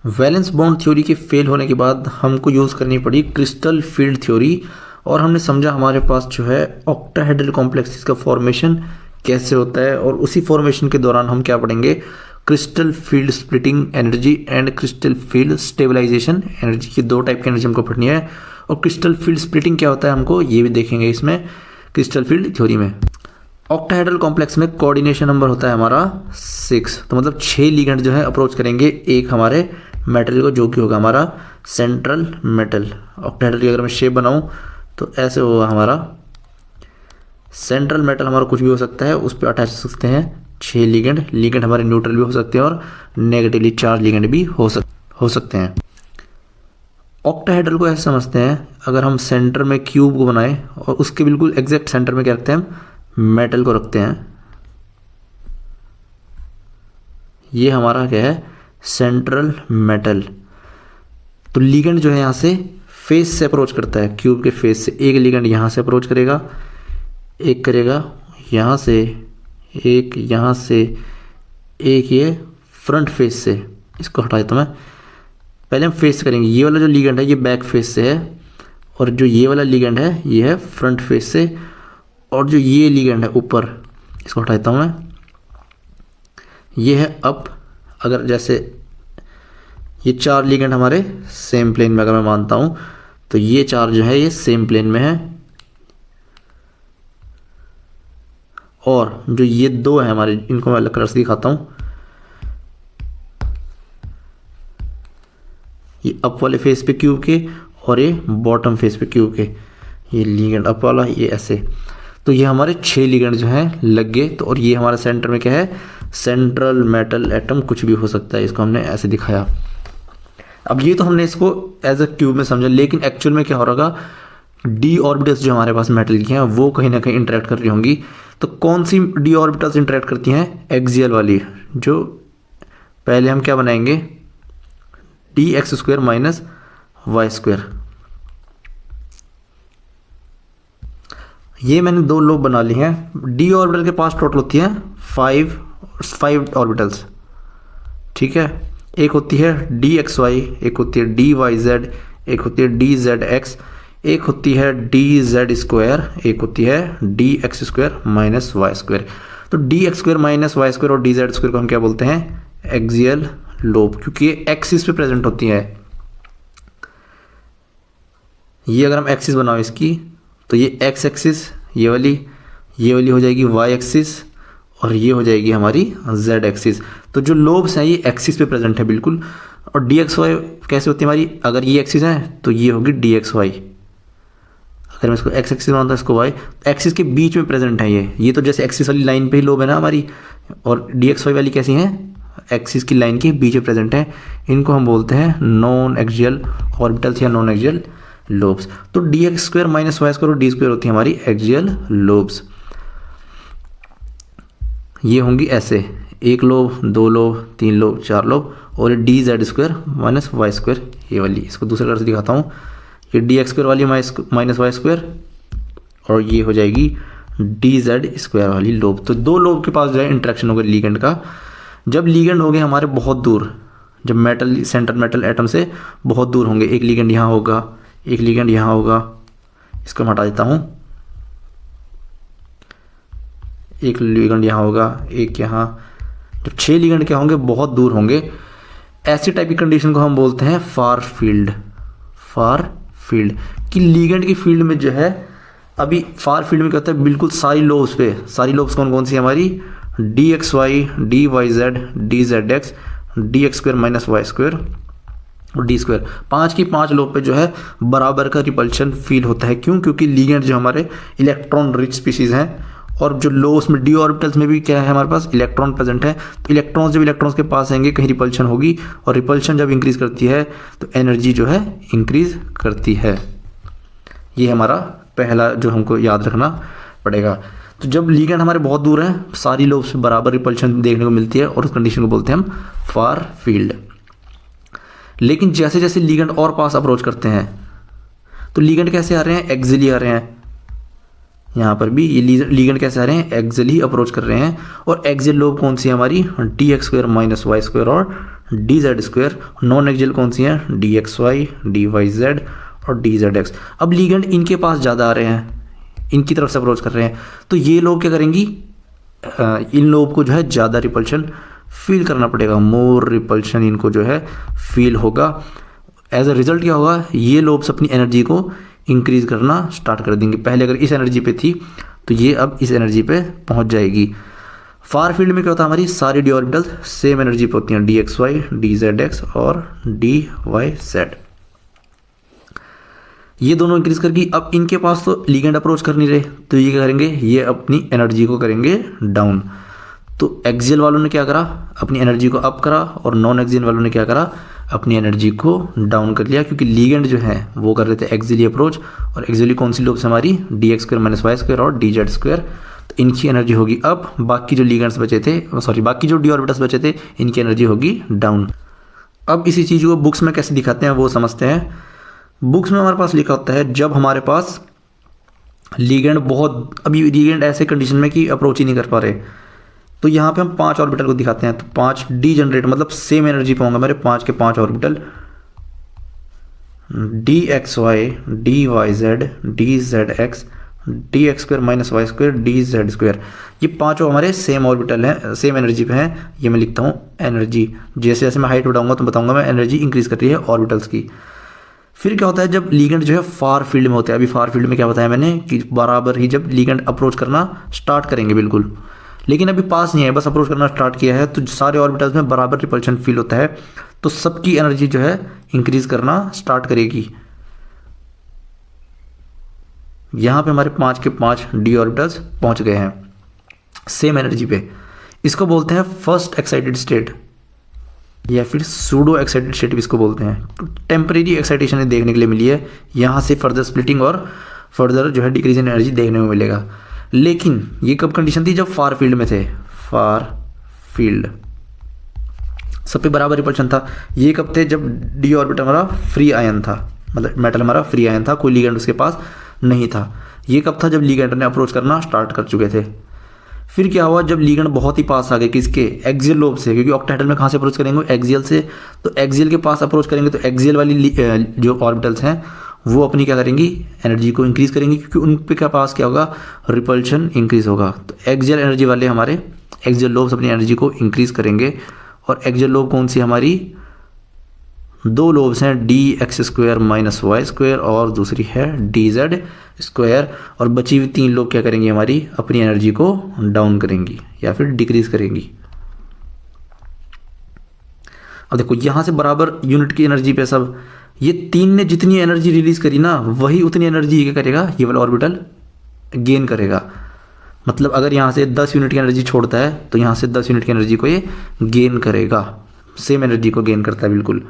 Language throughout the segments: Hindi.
वैलेंस बॉन्ड थ्योरी के फेल होने के बाद हमको यूज़ करनी पड़ी क्रिस्टल फील्ड थ्योरी, और हमने समझा हमारे पास जो है ऑक्टाहेड्रल कॉम्प्लेक्सेस का फॉर्मेशन कैसे होता है, और उसी फॉर्मेशन के दौरान हम क्या पढ़ेंगे, crystal field splitting energy and crystal field stabilization energy की दो टाइप की एनर्जी हमको पढ़नी है। और क्रिस्टल फील्ड स्प्लिटिंग क्या होता है हमको ये भी देखेंगे इसमें क्रिस्टल फील्ड थ्योरी में। ऑक्टाहेड्रल कॉम्प्लेक्स में कोऑर्डिनेशन नंबर होता है हमारा 6, तो मतलब 6 लिगेंड जो है अप्रोच करेंगे एक हमारे मेटल को, जो कि होगा हमारा सेंट्रल मेटल। ऑक्टाहेड्रल की अगर मैं शेप बनाऊं तो ऐसे होगा हमारा सेंट्रल मेटल। हमारा कुछ भी हो सकता है, उस पर अटैच हो सकते हैं 6 लिगेंड। लिगेंड हमारे न्यूट्रल भी हो सकते हैं और नेगेटिवली चार्ज लिगेंड भी हो सकते हैं। ऑक्टाहेड्रल को ऐसे समझते हैं, अगर हम सेंटर में क्यूब को बनाएं और उसके बिल्कुल एग्जैक्ट सेंटर में क्या रखते हैं, हम मेटल को रखते हैं। ये हमारा क्या है, सेंट्रल मेटल। तो लिगेंड जो है यहाँ से फेस से अप्रोच करता है, क्यूब के फेस से। एक लिगेंड यहाँ से अप्रोच करेगा, एक करेगा यहाँ से, एक यहाँ से, एक ये फ्रंट फेस से। इसको हटा देता मैं, पहले हम फेस करेंगे। ये वाला जो लिगेंड है ये बैक फेस से है, और जो ये वाला लिगेंड है ये है फ्रंट फेस से, और जो ये लिगेंड है ऊपर, इसको हटा देता हूँ मैं, ये है अप। अगर जैसे ये 4 लिगेंड हमारे सेम प्लेन में अगर मैं मानता हूँ, तो ये 4 जो है ये सेम प्लेन में है, और जो ये 2 है हमारे, इनको मैं अलग कलर से दिखाता हूँ। ये अप वाले फेस पे क्यूब के और ये बॉटम फेस पे क्यूब के, ये लिगेंड अप वाला, ये ऐसे। तो ये हमारे 6 लिगेंड जो हैं लग गए। तो और ये हमारे सेंटर में क्या है, सेंट्रल मेटल एटम, कुछ भी हो सकता है, इसको हमने ऐसे दिखाया। अब ये तो हमने इसको एज अ क्यूब में समझा, लेकिन एक्चुअल में क्या हो रहा, डी ऑर्बिटल्स जो हमारे पास मेटल की हैं वो कहीं ना कहीं इंटरेक्ट कर रही होंगी। तो कौन सी डी ऑर्बिटल्स इंटरेक्ट करती हैं, एक्सियल वाली। जो पहले हम क्या बनाएंगे, D X square minus Y square. ये मैंने 2 लोब बना लिए हैं। डी ऑर्बिटल के पास टोटल होती हैं 5 ऑर्बिटल्स, ठीक है। एक होती है डी एक्स वाई, एक होती है डी वाई जेड, एक होती है डी जेड एक्स, एक होती है डी जेड स्क्वायर, एक होती है D X square minus Y square. तो D X square minus Y square और डी जेड स्क्वायर को हम क्या बोलते हैं, एक्सियल लोब, क्योंकि ये एक्सिस पे प्रेजेंट होती है। ये अगर हम एक्सिस बनाओ इसकी, तो ये एक्स एक्सिस ये वाली हो जाएगी वाई एक्सिस, और ये हो जाएगी हमारी जेड एक्सिस। तो जो लोब्स हैं ये एक्सिस पे प्रेजेंट है बिल्कुल। और डी एक्स वाई कैसे होती है हमारी, अगर ये एक्सिस है तो ये होगी डी एक्स वाई। अगर मैं इसको एक्स एक्सिस मानता हूँ, इसको वाई, एक्सिस के बीच में प्रेजेंट है ये तो जैसे एक्सिस वाली लाइन पे ही लोब है ना हमारी। और डी एक्स वाई वाली कैसी हैं, एक्सिस की लाइन के बीच में प्रेजेंट है। इनको हम बोलते हैं नॉन एक्सियल ऑर्बिटल्स या नॉन एक्सियल लोब्स। तो D X square minus Y square और डी स्क्वायर होती है हमारी एक्सियल लोब्स। ये होंगी ऐसे, 1 लोब, 2 लोब, 3 लोब, 4 लोब, और D Z square minus Y square ये वाली। इसको दूसरे कलर से दिखाता हूँ, ये डी एक्स स्क्वायर वाली माइनस वाई स्क्वायर, और ये हो जाएगी डी जेड स्क्वायर वाली लोब। तो 2 लोब के पास जो है इंटरेक्शन होगा लिगेंड का। जब लिगेंड हो गए हमारे बहुत दूर, जब मेटल सेंट्रल मेटल एटम से बहुत दूर होंगे, एक लिगेंड यहाँ होगा, एक लिगेंड यहाँ होगा, इसको मैं हटा देता हूँ, एक लिगेंड यहाँ होगा, एक यहाँ। जब 6 लिगेंड क्या होंगे, बहुत दूर होंगे, ऐसी टाइप की कंडीशन को हम बोलते हैं फार फील्ड। फार फील्ड कि लिगेंड की फील्ड में जो है, अभी फार फील्ड में क्या होता है, बिल्कुल सारी लोब्स पे, सारी लोब्स कौन कौन सी हमारी, D X Y, D Y Z, D Z X, D X square minus Y square और डी स्क्वायर, 5 की 5 लोब पे जो है बराबर का रिपल्शन फील होता है। क्यों, क्योंकि लिगेंड जो हमारे इलेक्ट्रॉन रिच स्पीसीज हैं, और जो लोब्स में डी ऑर्बिटल्स में भी क्या है हमारे पास इलेक्ट्रॉन प्रेजेंट है। तो इलेक्ट्रॉन्स जब इलेक्ट्रॉन्स के पास आएंगे कहीं रिपल्शन होगी, और रिपल्शन जब इंक्रीज करती है तो एनर्जी जो है इंक्रीज करती है। ये हमारा पहला जो हमको याद रखना पड़ेगा। तो जब लिगेंड हमारे बहुत दूर हैं, सारी लोब्स से बराबर रिपल्शन देखने को मिलती है, और उस कंडीशन को बोलते हैं हम फार फील्ड। लेकिन जैसे जैसे लिगेंड और पास अप्रोच करते हैं, तो लिगेंड कैसे आ रहे हैं, एक्सियली आ रहे हैं। यहाँ पर भी ये लिगेंड कैसे आ रहे हैं, एक्सियली अप्रोच कर रहे हैं। और एक्सियल लोब कौन सी है हमारी, D X square minus Y square और D Z square. Non axial कौन सी हैं, D X Y, D Y Z और डी जेड एक्स। अब लिगेंड इनके पास ज़्यादा आ रहे हैं, इनकी तरफ से अप्रोच कर रहे हैं, तो ये लोग क्या करेंगी, इन लोग को जो है ज़्यादा रिपल्शन फील करना पड़ेगा, मोर रिपल्शन इनको जो है फील होगा। एज अ रिजल्ट क्या होगा, ये लोब्स अपनी एनर्जी को इंक्रीज करना स्टार्ट कर देंगे। पहले अगर इस एनर्जी पे थी तो ये अब इस एनर्जी पे पहुंच जाएगी। फार फील्ड में क्या होता है, हमारी सारी डी ऑर्बिटल सेम एनर्जी पे होती हैं, D X Y, D Z X और डी वाई जेड। ये दोनों इंक्रीज करके अब इनके पास तो लिगेंड अप्रोच कर नहीं रहे, तो ये क्या करेंगे, ये अपनी एनर्जी को करेंगे डाउन। तो एक्सियल वालों ने क्या करा, अपनी एनर्जी को अप करा, और नॉन एक्सियल वालों ने क्या करा, अपनी एनर्जी को डाउन कर लिया, क्योंकि लिगेंड जो है वो कर रहे थे एक्सियली अप्रोच, और एक्सियली कौन सी लोब्स हमारी, D X square minus Y square और डी जेड स्क्वायर। तो इनकी एनर्जी होगी अप, बाकी जो लिगेंड्स बचे थे, सॉरी बाकी जो डी ऑर्बिटल्स बचे थे, इनकी एनर्जी होगी डाउन। अब इसी चीज़ को बुक्स में कैसे दिखाते हैं वो समझते हैं। बुक्स में हमारे पास लिखा होता है, जब हमारे पास लिगेंड बहुत, अभी लिगेंड ऐसे कंडीशन में कि अप्रोच ही नहीं कर पा रहे, तो यहाँ पे हम 5 ऑर्बिटल को दिखाते हैं। तो 5 डी जनरेट, मतलब सेम एनर्जी पे होंगे मेरे 5 के 5 orbital, D X Y, D Y Z, D Z X, D X square minus Y square, D Z square. ये पाँचों हमारे सेम ऑर्बिटल हैं, सेम एनर्जी पे हैं। ये मैं लिखता हूँ एनर्जी, जैसे जैसे मैं हाइट बढ़ाऊंगा तो बताऊंगा मैं एनर्जी इंक्रीज कर रही है ऑर्बिटल्स की। फिर क्या होता है, जब लिगेंड जो है फार फील्ड में होते हैं, अभी फार फील्ड में क्या बताया मैंने कि बराबर ही जब लिगेंड अप्रोच करना स्टार्ट करेंगे बिल्कुल, लेकिन अभी पास नहीं है, बस अप्रोच करना स्टार्ट किया है, तो सारे ऑर्बिटल्स में बराबर रिपल्शन फील होता है, तो सबकी एनर्जी जो है इंक्रीज करना स्टार्ट करेगी। यहां पे हमारे 5 के 5 डी ऑर्बिटल्स पहुंच गए हैं सेम एनर्जी पे। इसको बोलते हैं फर्स्ट एक्साइटेड स्टेट, या फिर सूडो एक्साइटेड स्टेट भी इसको बोलते हैं। टेम्परेरी एक्साइटेशन देखने के लिए मिली है, यहाँ से फर्दर स्प्लिटिंग और फर्दर जो है डिक्रीज इन एनर्जी देखने को मिलेगा। लेकिन ये कब कंडीशन थी, जब फार फील्ड में थे, फार फील्ड सब पे बराबर रिपल्शन था। ये कब थे, जब डी ऑर्बिटल हमारा फ्री आयन था, मतलब मेटल हमारा फ्री आयन था, कोई लिगेंड उसके पास नहीं था। ये कब था, जब लिगेंड ने अप्रोच करना स्टार्ट कर चुके थे। फिर क्या हुआ, जब लिगेंड बहुत ही पास आ गए, किसके, एक्सियल लोब से, क्योंकि ऑक्टाहेड्रल में कहाँ से अप्रोच करेंगे, एक्सियल से। तो एक्सियल के पास अप्रोच करेंगे तो एक्सियल वाली जो ऑर्बिटल्स हैं वो अपनी क्या करेंगी, एनर्जी को इंक्रीज करेंगी, क्योंकि उन पे क्या पास क्या होगा, रिपल्शन इंक्रीज होगा। तो एक्सियल एनर्जी वाले हमारे एक्सियल लोब्स अपनी एनर्जी को इंक्रीज करेंगे। और एक्सियल लोब कौन सी, हमारी 2 लोब्स हैं, D X square minus Y square और दूसरी है डी जेड स्क्वायर। और बची हुई 3 लोग क्या करेंगी, हमारी अपनी एनर्जी को डाउन करेंगी या फिर डिक्रीज करेंगी। अब देखो यहाँ से बराबर यूनिट की एनर्जी पे सब, ये 3 ने जितनी एनर्जी रिलीज करी ना, वही उतनी एनर्जी क्या करेगा, ये वाला ऑर्बिटल गेन करेगा। मतलब अगर यहाँ से 10 यूनिट की एनर्जी छोड़ता है तो यहाँ से 10 यूनिट की एनर्जी को ये गेन करेगा, सेम एनर्जी को गेन करता है बिल्कुल।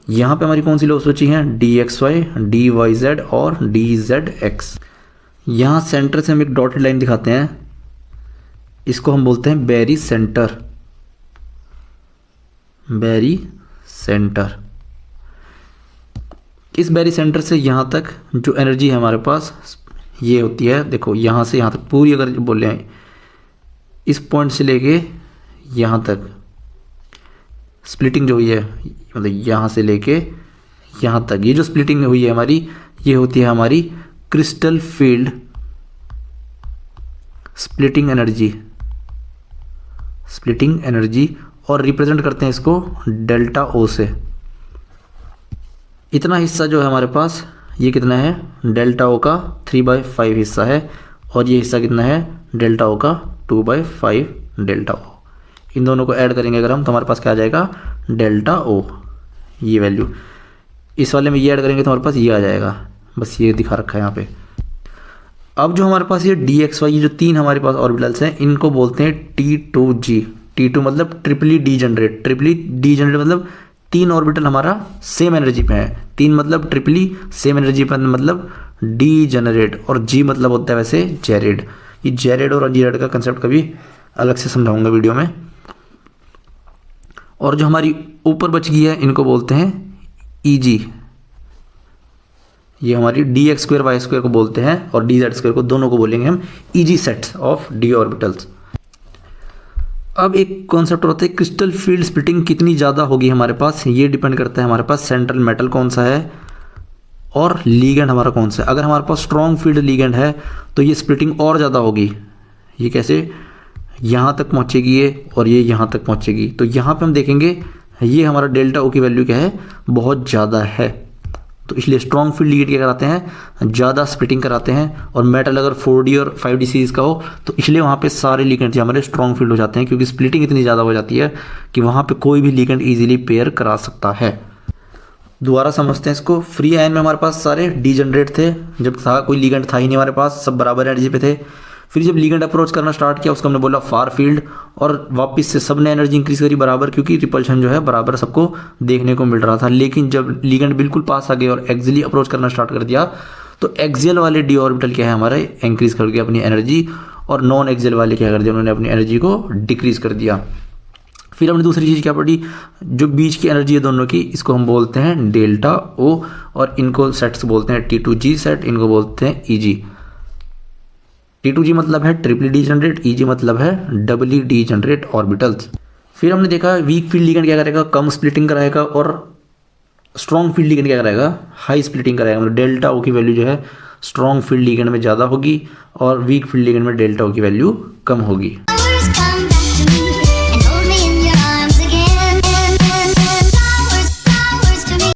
यहाँ पे हमारी कौन सी लोब्स बची हैं, D X Y, D Y Z और डी जेड एक्स। यहाँ सेंटर से हम एक डॉटेड लाइन दिखाते हैं, इसको हम बोलते हैं बेरी सेंटर, बेरी सेंटर। इस बेरी सेंटर से यहाँ तक जो एनर्जी है हमारे पास ये होती है, देखो यहाँ से यहाँ तक पूरी अगर बोले हैं, इस पॉइंट से लेके यहाँ तक स्प्लिटिंग जो हुई है, मतलब यहाँ से लेके यहाँ तक ये जो स्प्लिटिंग हुई है हमारी, ये होती है हमारी crystal field splitting energy, splitting energy. और रिप्रेजेंट करते हैं इसको डेल्टा ओ से। इतना हिस्सा जो है हमारे पास, ये कितना है, डेल्टा ओ का 3/5 हिस्सा है, और ये हिस्सा कितना है, डेल्टा ओ का 2/5 डेल्टा ओ। इन दोनों को ऐड करेंगे अगर हम, तो हमारे पास क्या आ जाएगा, डेल्टा ओ, ये वैल्यू। इस वाले में ये ऐड करेंगे तो हमारे पास ये आ जाएगा, बस ये दिखा रखा है यहाँ पे। अब जो हमारे पास ये डी एक्स वाई, ये जो 3 हमारे पास ऑर्बिटल्स हैं, इनको बोलते हैं T2G। T2 मतलब ट्रिपली डी जनरेट, ट्रिपली डी जनरेट मतलब 3 ऑर्बिटल हमारा सेम एनर्जी पे है। 3 मतलब ट्रिपली, सेम एनर्जी पे मतलब डी जनरेट, और जी मतलब होता है वैसे जेरेड। ये जेरेड और जेरेड का कंसेप्ट कभी अलग से समझाऊंगा वीडियो में। और जो हमारी ऊपर बच गई है, इनको बोलते हैं ईजी। ये हमारी D X square Y square को बोलते हैं, और डी जेड स्क्वायर को, दोनों को बोलेंगे हम easy sets of D orbitals. अब एक कॉन्सेप्ट होता है क्रिस्टल फील्ड स्प्लिटिंग कितनी ज़्यादा होगी हमारे पास, ये डिपेंड करता है हमारे पास सेंट्रल मेटल कौन सा है और लीगेंड हमारा कौन सा है। अगर हमारे पास स्ट्रॉन्ग फील्ड लीगेंड है तो ये स्प्लिटिंग और ज़्यादा होगी। ये कैसे, यहाँ तक पहुँचेगी ये और ये यहाँ तक पहुँचेगी। तो यहाँ पे हम देखेंगे ये हमारा डेल्टा ओ की वैल्यू क्या है, बहुत ज़्यादा है। तो इसलिए स्ट्रॉन्ग फील्ड लीगेंड क्या कराते हैं, ज़्यादा स्प्लिटिंग कराते हैं। और मेटल अगर 4D और 5D सीरीज का हो तो इसलिए वहाँ पे सारे लीगेंड हमारे स्ट्रॉन्ग फील्ड हो जाते हैं, क्योंकि स्प्लिटिंग इतनी ज़्यादा हो जाती है कि वहाँ पे कोई भी लीगेंड ईजिली पेयर करा सकता है। दोबारा समझते हैं इसको। फ्री आयन में हमारे पास सारे डीजनरेट थे, जब था कोई लीगेंड था ही नहीं हमारे पास, सब बराबर एनर्जी पे थे। फिर जब लीगेंड अप्रोच करना स्टार्ट किया उसको हमने बोला फार फील्ड, और वापस से सब ने एनर्जी इंक्रीज करी बराबर, क्योंकि रिपल्शन जो है बराबर सबको देखने को मिल रहा था। लेकिन जब लीगेंड बिल्कुल पास आ गए और एक्सियली अप्रोच करना स्टार्ट कर दिया तो एक्सियल वाले डी ऑर्बिटल क्या है हमारे इंक्रीज कर दिया अपनी एनर्जी, और नॉन एक्सियल वाले क्या कर दिया, उन्होंने अपनी एनर्जी को डिक्रीज कर दिया। फिर हमने दूसरी चीज़ क्या पढ़ी, जो बीच की एनर्जी है दोनों की, इसको हम बोलते हैं डेल्टा ओ, और इनको सेट्स बोलते हैं T2G सेट, इनको बोलते हैं EG। T2G मतलब है ट्रिपली डीजनरेट, EG मतलब है डबली डीजनरेट ऑर्बिटल्स। फिर हमने देखा वीक फील्ड लीगेंड क्या करेगा, कम स्प्लिटिंग कराएगा, और स्ट्रॉन्ग फील्ड लीगेंड क्या कराएगा, हाई स्प्लिटिंग कराएगा। मतलब डेल्टा ओ की वैल्यू जो है स्ट्रॉन्ग फील्ड लीगेंड में ज़्यादा होगी और वीक फील्ड लीगेंड में डेल्टा ओ की वैल्यू कम होगी।